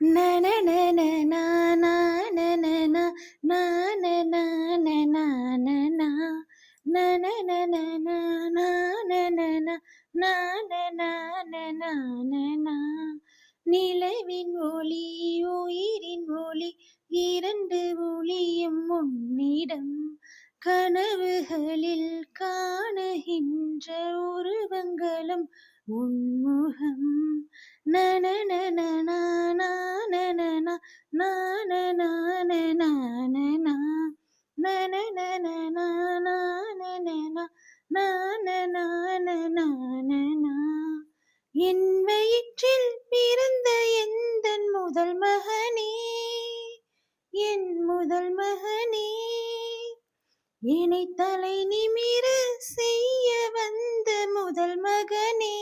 Na na na na na na na na na na na na na na na na. Na na na na na na na na na na na na na na na na. நிலவின் ஒளி உயிரின் ஒளி இரண்டு ஒளியும் உன்னிடம் கனவுகளில் காணுகின்ற உருவங்களும் உன்முகம் நனநனநனநனநன நானநனநனநன நனநனநனநனநன நானநனநனநன என் வயிற்றில் பிறந்த எந்தன் முதல் மகனே என் முதல் மகனே என்னை தலை நிமிர செய்ய வந்த முதல் மகனே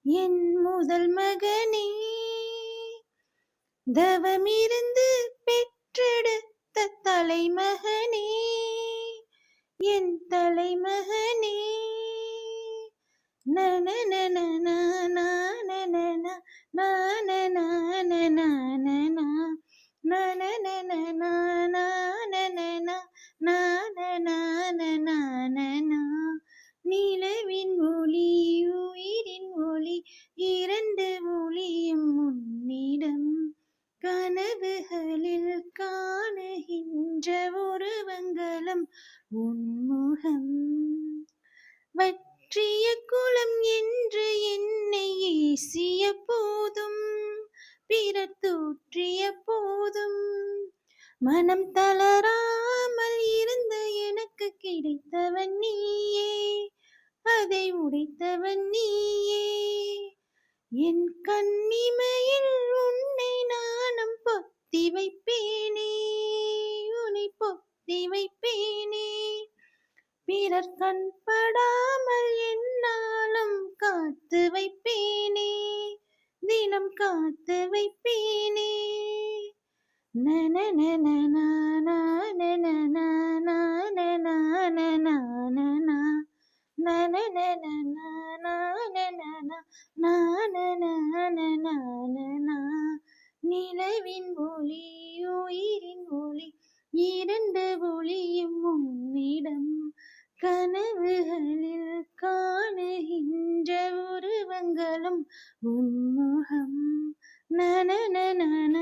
என் முதல் மகனே தவமிருந்து பெற்றெடுத்த தலைமகனே என் தலைமகனே நிலவின் ஒளி உயிரின் ஒளி இரண்டு ஒளியும் உன்னிடம் கனவுகளில் காணுகின்ற உருவங்களும் உன்முகம் வற்றிய குளம் என்று என்னை ஏசிய போதும் பிறர் தூற்றிய போதும் மனம் தளராமல் இருந்த எனக்கு கிடைத்தவன் நீயே அதை உடைத்தவன் நீயே என் கண்ணிமையில் உன்னை நானும் பொத்தி வைப்பேனே உன்னை பொத்தி வைப்பேனே பிறர் கண்படாமல் என்னாலும் காத்து வைப்பேனே தினம் காத்து வைப்பேனே நிலவின் ஒளி உயிரின் ஒளி இரண்டு ஒளியும் உன்னிடம் கனவுகளில் காணுகின்ற உருவங்களும் உன்முகம் நனநனநன